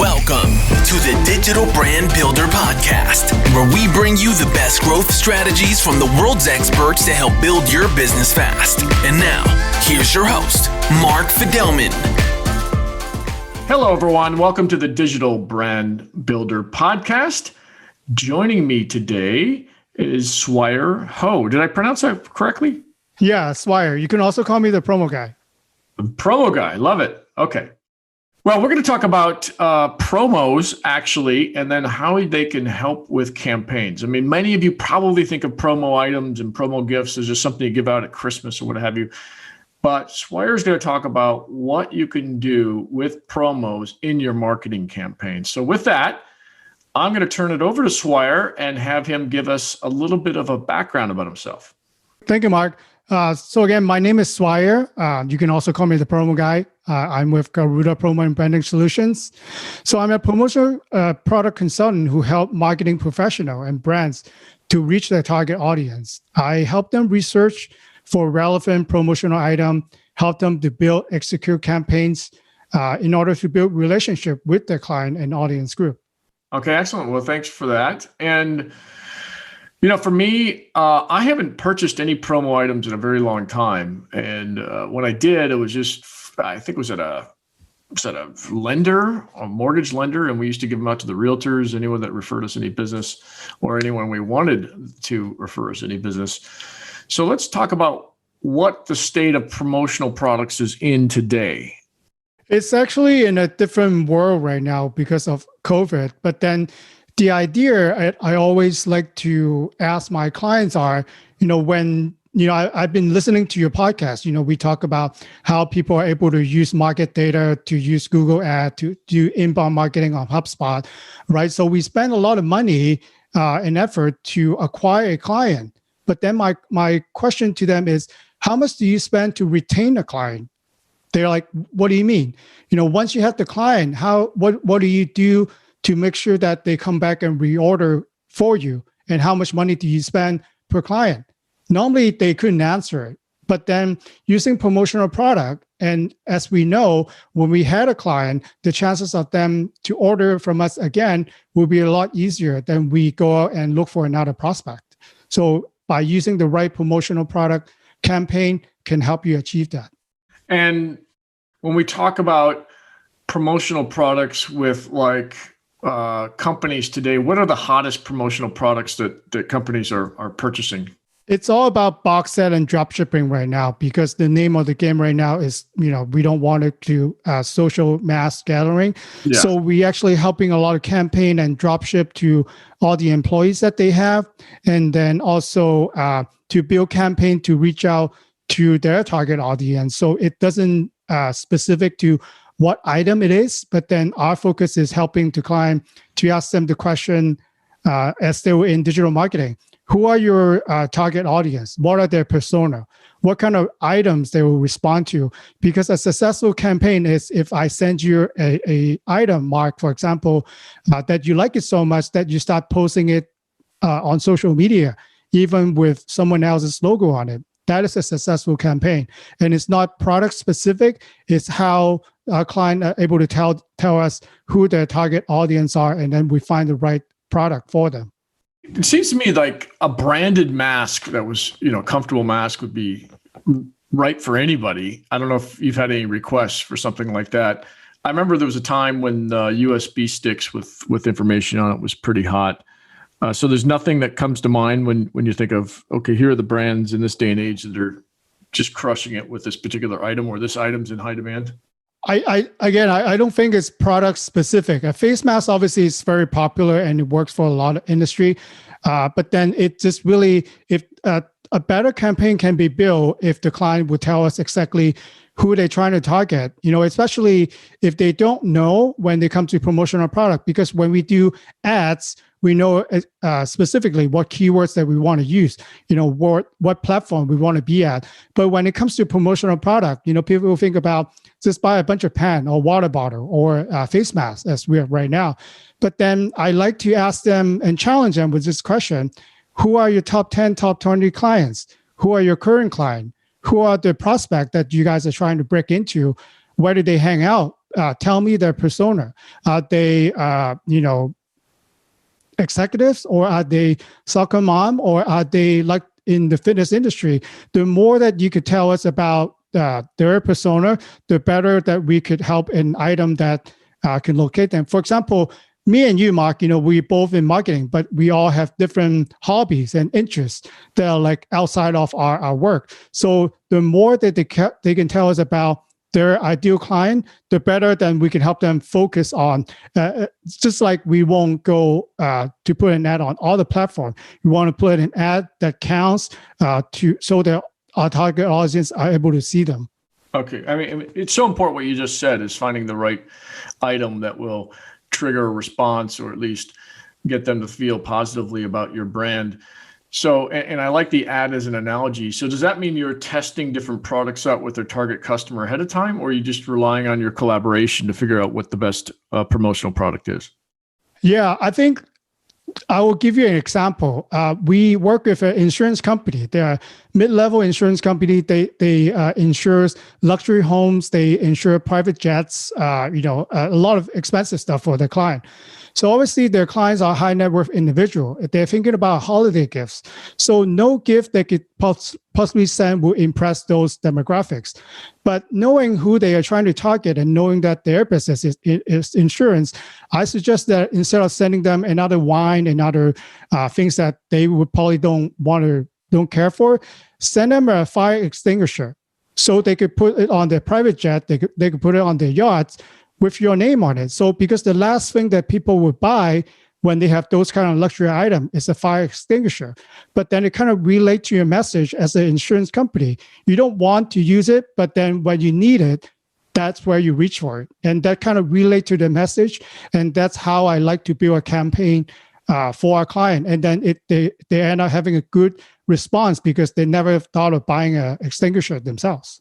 Welcome to the Digital Brand Builder Podcast, where we bring you the best growth strategies from the world's experts to help build your business fast. And now, here's your host, Mark Fidelman. Hello, everyone. Welcome to the Digital Brand Builder Podcast. Joining me today is Swire Ho. Did I pronounce that correctly? Yeah, Swire. You can also call me the promo guy. The promo guy. Love it. Okay. Well, we're going to talk about promos, actually, and then how they can help with campaigns. I mean, many of you probably think of promo items and promo gifts as just something you give out at Christmas or what have you. But Swire is going to talk about what you can do with promos in your marketing campaign. So with that, I'm going to turn it over to Swire and have him give us a little bit of a background about himself. Thank you, Mark. So again, my name is Swire. You can also call me the promo guy. I'm with Garuda Promo and Branding Solutions. So I'm a promotional product consultant who help marketing professionals and brands to reach their target audience. I help them research for relevant promotional item, help them to build, execute campaigns in order to build relationship with their client and audience group. Okay, excellent. Well, thanks for that. And you know, for me, I haven't purchased any promo items in a very long time. And when I did, it was just, I think it was at a lender, a mortgage lender. And we used to give them out to the realtors, anyone that referred us any business or anyone we wanted to refer us any business. So let's talk about what the state of promotional products is in today. It's actually in a different world right now because of COVID. But then the idea I always like to ask my clients are, when, I've been listening to your podcast, we talk about how people are able to use market data, to use Google Ad, to do inbound marketing on HubSpot, right? So we spend a lot of money and effort to acquire a client. But then my question to them is, how much do you spend to retain a client? They're like, what do you mean? Once you have the client, what do you do to make sure that they come back and reorder for you? And how much money do you spend per client? Normally, they couldn't answer it. But then using promotional product, and as we know, when we had a client, the chances of them to order from us again will be a lot easier than we go out and look for another prospect. So by using the right promotional product, campaign can help you achieve that. And when we talk about promotional products with companies today, what are the hottest promotional products that companies are purchasing? It's all about box set and drop shipping right now, because the name of the game right now is, we don't want it to social mass gathering. Yeah. So we actually helping a lot of campaign and drop ship to all the employees that they have. And then also to build campaign to reach out to their target audience. So it doesn't specific to what item it is, but then our focus is helping the client to ask them the question as they were in digital marketing. Who are your target audience? What are their persona? What kind of items they will respond to? Because a successful campaign is if I send you a item, Mark, for example, that you like it so much that you start posting it on social media, even with someone else's logo on it. That is a successful campaign. And it's not product specific. It's how our client are able to tell us who their target audience are, and then we find the right product for them. It seems to me like a branded mask that was, comfortable mask would be right for anybody. I don't know if you've had any requests for something like that. I remember there was a time when USB sticks with information on it was pretty hot. So there's nothing that comes to mind when you think of, okay, here are the brands in this day and age that are just crushing it with this particular item, or this item's in high demand? I don't think it's product specific. A face mask obviously is very popular and it works for a lot of industry. But then it just really, if a better campaign can be built if the client would tell us exactly who they're trying to target, especially if they don't know when they come to promotional product. Because when we do ads, we know specifically what keywords that we want to use, what platform we want to be at. But when it comes to promotional product, people will think about just buy a bunch of pen or water bottle or face mask as we have right now. But then I like to ask them and challenge them with this question: who are your top 10, top 20 clients? Who are your current client? Who are the prospect that you guys are trying to break into? Where do they hang out? tell me their persona. Are they, executives, or are they soccer mom, or are they like in the fitness industry? The more that you could tell us about their persona, the better that we could help an item that can locate them. For example, me and you, Mark, we both in marketing, but we all have different hobbies and interests that are like outside of our work. So the more that they can tell us about their ideal client, the better then we can help them focus on. It's just like we won't go to put an ad on all the platforms. We want to put an ad that counts so that our target audience are able to see them. Okay. I mean, it's so important what you just said is finding the right item that will trigger a response, or at least get them to feel positively about your brand. So, and I like the ad as an analogy. So does that mean you're testing different products out with their target customer ahead of time, or are you just relying on your collaboration to figure out what the best promotional product is? Yeah, I think I will give you an example. We work with an insurance company. They're a mid-level insurance company. They insures luxury homes. They insure private jets. A lot of expensive stuff for their client. So obviously their clients are high net worth individual. They're thinking about holiday gifts. So no gift they could possibly send will impress those demographics. But knowing who they are trying to target and knowing that their business is insurance, I suggest that instead of sending them another wine and other things that they would probably don't care for, send them a fire extinguisher. So they could put it on their private jet, they could put it on their yachts with your name on it. So because the last thing that people would buy when they have those kind of luxury item is a fire extinguisher. But then it kind of relates to your message as an insurance company. You don't want to use it, but then when you need it, that's where you reach for it. And that kind of relate to the message. And that's how I like to build a campaign for our client. And then they end up having a good response because they never thought of buying an extinguisher themselves.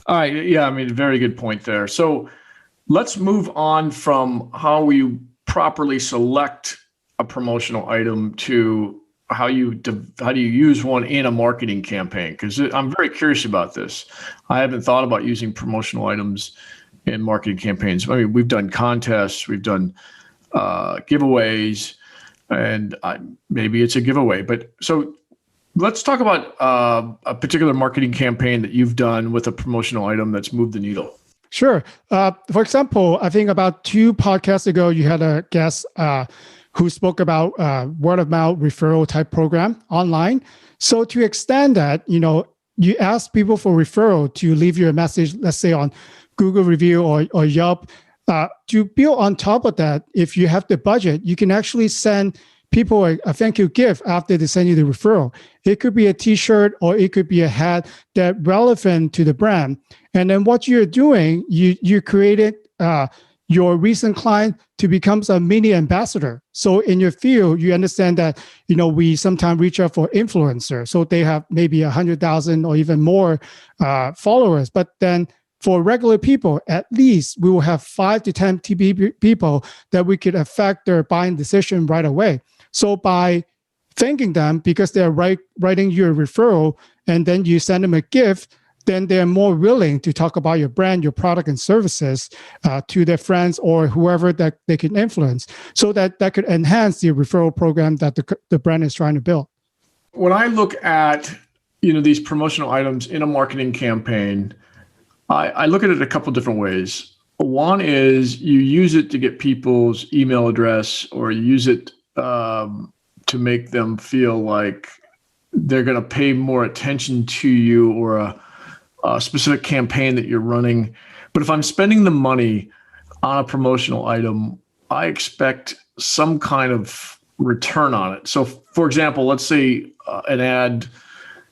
All right. Yeah, I mean, very good point there. So let's move on from how we properly select a promotional item to how do you use one in a marketing campaign? Because I'm very curious about this. I haven't thought about using promotional items in marketing campaigns. I mean, we've done contests, we've done giveaways, and maybe it's a giveaway. But so let's talk about a particular marketing campaign that you've done with a promotional item that's moved the needle. Sure. For example, I think about 2 podcasts ago, you had a guest who spoke about word of mouth referral type program online. So to extend that, you ask people for referral to leave you a message, let's say on Google review or Yelp. To build on top of that, if you have the budget, you can actually send people a thank you gift after they send you the referral. It could be a t-shirt or it could be a hat that relevant to the brand. And then what you're doing, you created your recent client to become a mini ambassador. So in your field, you understand that, we sometimes reach out for influencers. So they have maybe 100,000 or even more followers. But then for regular people, at least we will have 5 to 10 people that we could affect their buying decision right away. So by thanking them because they're writing you a referral and then you send them a gift, then they're more willing to talk about your brand, your product and services to their friends or whoever that they can influence. So that could enhance the referral program that the brand is trying to build. When I look at, these promotional items in a marketing campaign, I look at it a couple different ways. One is you use it to get people's email address, or you use it to make them feel like they're going to pay more attention to you or a specific campaign that you're running. But if I'm spending the money on a promotional item, I expect some kind of return on it. So for example, let's say an ad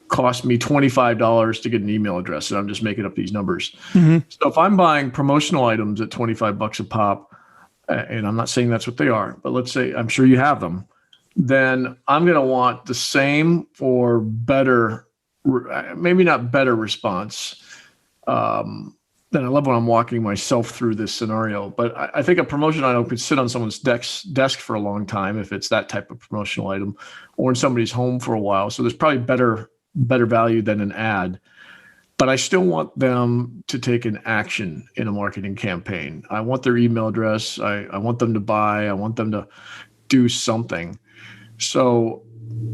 cost me $25 to get an email address, and I'm just making up these numbers. Mm-hmm. So if I'm buying promotional items at $25 a pop, and I'm not saying that's what they are, but let's say I'm sure you have them, then I'm going to want the same or better, maybe not better response. Then I love when I'm walking myself through this scenario, but I think a promotional item could sit on someone's desk for a long time if it's that type of promotional item, or in somebody's home for a while. So there's probably better value than an ad. but I still want them to take an action in a marketing campaign. I want their email address. I want them to buy. I want them to do something. So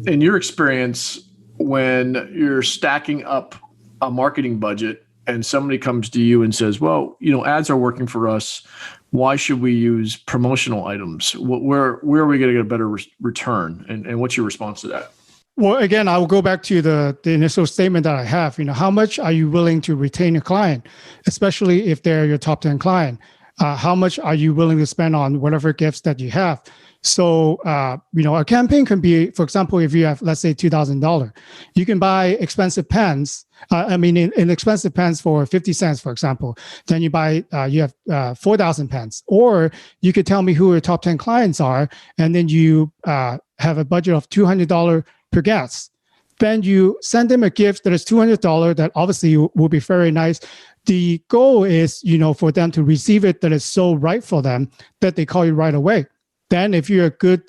in your experience, when you're stacking up a marketing budget and somebody comes to you and says, well, ads are working for us, why should we use promotional items? Where are we going to get a better return? And what's your response to that? Well, again, I will go back to the initial statement that I have. How much are you willing to retain a client, especially if they're your top 10 client? How much are you willing to spend on whatever gifts that you have? So, a campaign can be, for example, if you have, let's say, $2,000, you can buy expensive pens. Inexpensive pens for 50 cents, for example. Then you have 4,000 pens. Or you could tell me who your top 10 clients are, and then you have a budget of $200 per guest. Then you send them a gift that is $200 that obviously will be very nice. The goal is, for them to receive it that is so right for them that they call you right away. Then if you're a good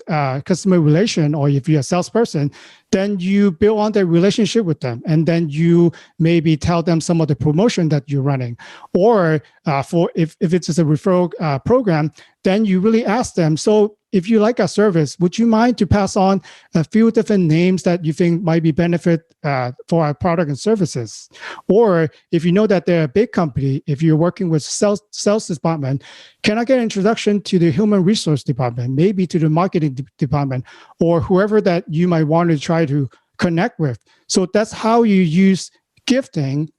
customer relation, or if you're a salesperson, then you build on that relationship with them. And then you maybe tell them some of the promotion that you're running. Or if it's just a referral program, then you really ask them, so if you like our service, would you mind to pass on a few different names that you think might be benefit for our product and services? Or if you know that they're a big company, if you're working with sales department, can I get an introduction to the human resource department, maybe to the marketing department, or whoever that you might want to try to connect with? So that's how you use gifting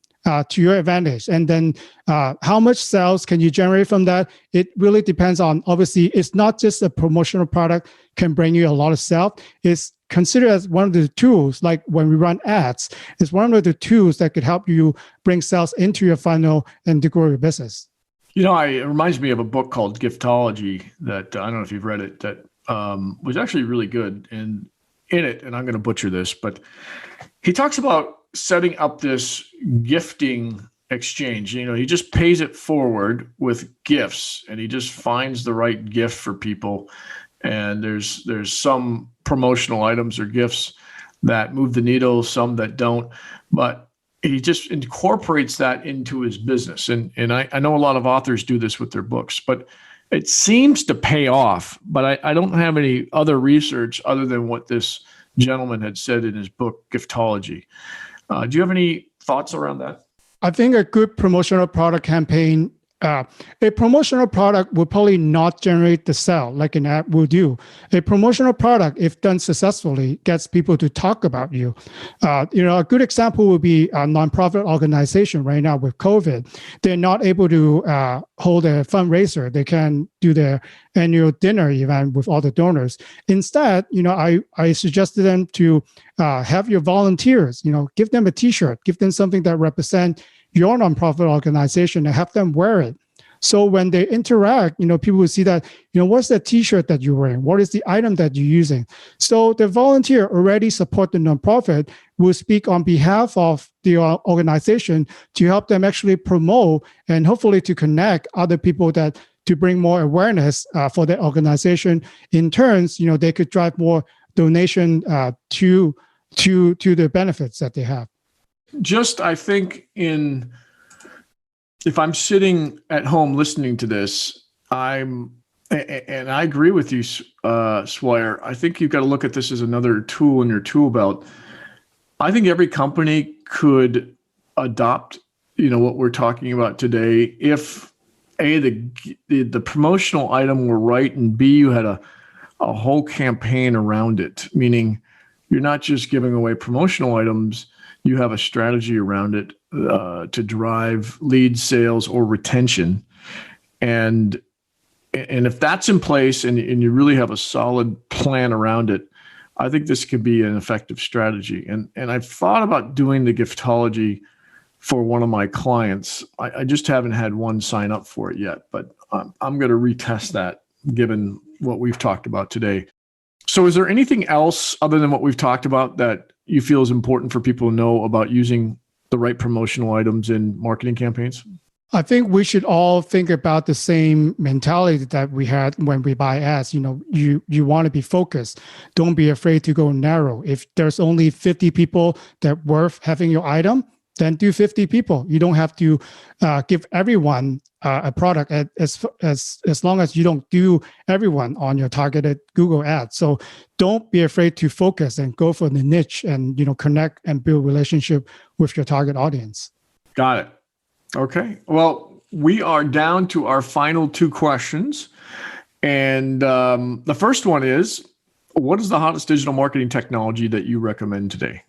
to your advantage. And then how much sales can you generate from that? It really depends on, obviously, it's not just a promotional product can bring you a lot of sales. It's considered as one of the tools, like when we run ads, it's one of the tools that could help you bring sales into your funnel and to grow your business. It reminds me of a book called Giftology that I don't know if you've read it, that was actually really good. And in it, and I'm going to butcher this, but he talks about setting up this gifting exchange. He just pays it forward with gifts, and he just finds the right gift for people. And there's some promotional items or gifts that move the needle, some that don't, but he just incorporates that into his business. And I know a lot of authors do this with their books, but it seems to pay off. But I don't have any other research other than what this gentleman had said in his book, Giftology. Do you have any thoughts around that? I think a good promotional product campaign, a promotional product will probably not generate the sale like an ad will do. A promotional product, if done successfully, gets people to talk about you. A good example would be a nonprofit organization right now with COVID. They're not able to hold a fundraiser. They can do their annual dinner event with all the donors. Instead, I suggested them to have your volunteers, give them a T-shirt, give them something that represents your nonprofit organization and have them wear it. So when they interact, people will see that, what's the T-shirt that you're wearing? What is the item that you're using? So the volunteer already support the nonprofit, will speak on behalf of the organization to help them actually promote and hopefully to connect other people to bring more awareness for the organization. In turns, they could drive more donation to the benefits that they have. I think if I'm sitting at home listening to this, and I agree with you, Swire. I think you've got to look at this as another tool in your tool belt. I think every company could adopt, what we're talking about today, if A, the promotional item were right, and B, you had a whole campaign around it, meaning you're not just giving away promotional items, you have a strategy around it to drive lead sales or retention. And if that's in place and you really have a solid plan around it, I think this could be an effective strategy. And I've thought about doing the Giftology for one of my clients. I just haven't had one sign up for it yet, but I'm going to retest that given what we've talked about today. So is there anything else other than what we've talked about that you feel is important for people to know about using the right promotional items in marketing campaigns? I think we should all think about the same mentality that we had when we buy ads. You want to be focused. Don't be afraid to go narrow. If there's only 50 people that worth having your item, then do 50 people. You don't have to give everyone a product as long as you don't do everyone on your targeted Google ads. So don't be afraid to focus and go for the niche and connect and build relationship with your target audience. Got it. Okay. Well, we are down to our final two questions. And the first one is, what is the hottest digital marketing technology that you recommend today?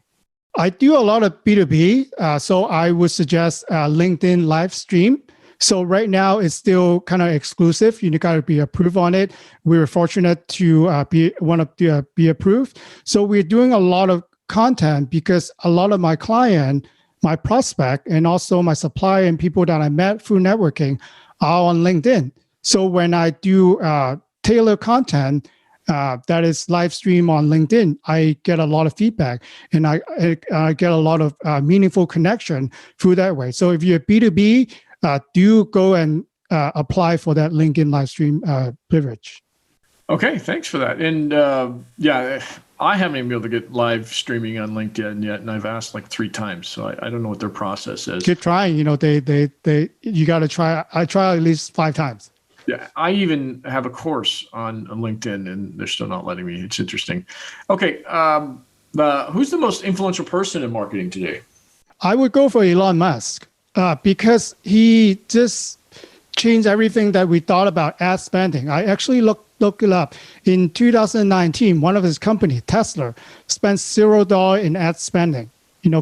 I do a lot of B2B. So I would suggest LinkedIn live stream. So right now it's still kind of exclusive. You got to be approved on it. We were fortunate to be approved. So we're doing a lot of content because a lot of my client, my prospect, and also my supplier and people that I met through networking are on LinkedIn. So when I do tailor content that is live stream on LinkedIn, I get a lot of feedback and I get a lot of meaningful connection through that way. So if you're B2B, do go and apply for that LinkedIn live stream privilege. Okay, thanks for that. And I haven't even been able to get live streaming on LinkedIn yet, and I've asked like 3 times, so I don't know what their process is. Keep trying. You got to try. I try at least 5 times. Yeah, I even have a course on LinkedIn, and they're still not letting me. It's interesting. Okay, who's the most influential person in marketing today? I would go for Elon Musk because he just changed everything that we thought about ad spending. I actually looked it up. In 2019, one of his companies, Tesla, spent $0 in ad spending.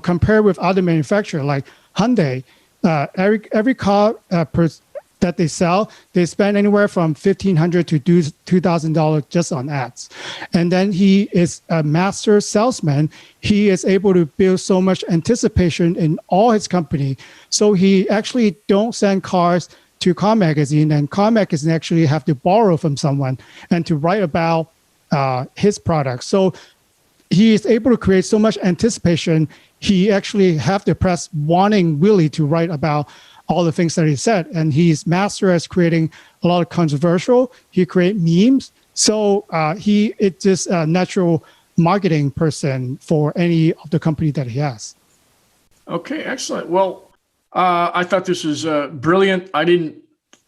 Compared with other manufacturers like Hyundai, every car that they sell, they spend anywhere from $1,500 to $2,000 just on ads. And then he is a master salesman. He is able to build so much anticipation in all his company. So he actually don't send cars to car magazine, and car magazine actually have to borrow from someone and to write about his product. So he is able to create so much anticipation. He actually have the press wanting really to write about all the things that he said. And he's master at creating a lot of controversial. He create memes. So it's just a natural marketing person for any of the company that he has. Okay, excellent. Well, I thought this was brilliant. I didn't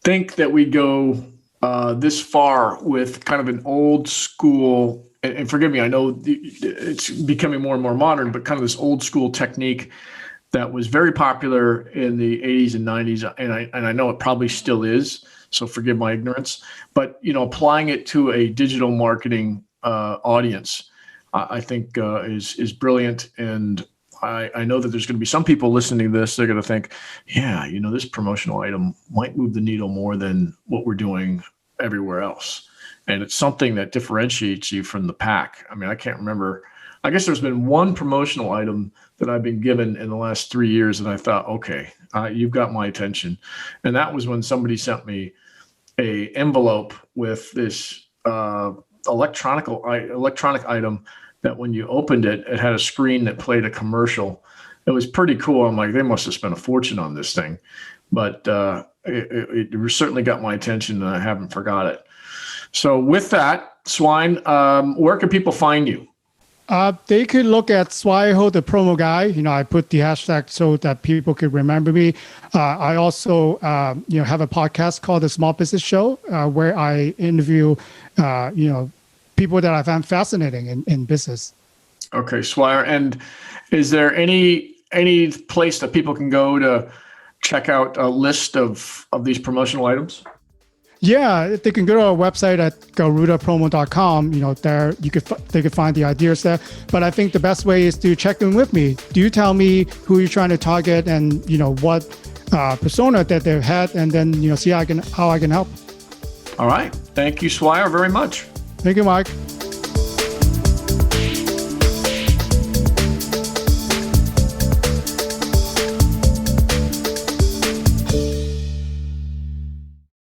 think that we'd go this far with kind of an old school, and forgive me, I know it's becoming more and more modern, but kind of this old school technique that was very popular in the 80s and 90s, and I know it probably still is, so forgive my ignorance, but applying it to a digital marketing audience, I think is brilliant. And I know that there's going to be some people listening to this, they're going to think, yeah, this promotional item might move the needle more than what we're doing everywhere else. And it's something that differentiates you from the pack. I mean, I can't remember. I guess there's been one promotional item that I've been given in the last 3 years, and I thought, okay, you've got my attention. And that was when somebody sent me a envelope with this electronic item that when you opened it, it had a screen that played a commercial. It was pretty cool. I'm like, they must have spent a fortune on this thing. But it certainly got my attention, and I haven't forgot it. So with that, Swine, where can people find you? They could look at Swire Ho, the promo guy. I put the hashtag so that people could remember me. I also, have a podcast called The Small Business Show, where I interview, people that I find fascinating in business. Okay, Swire. And is there any place that people can go to check out a list of these promotional items? Yeah, they can go to our website at garudapromo.com. There they could find the ideas there. But I think the best way is to check in with me. Do you tell me who you're trying to target and what persona that they've had, and then see how I can help. All right. Thank you, Swire, very much. Thank you, Mike.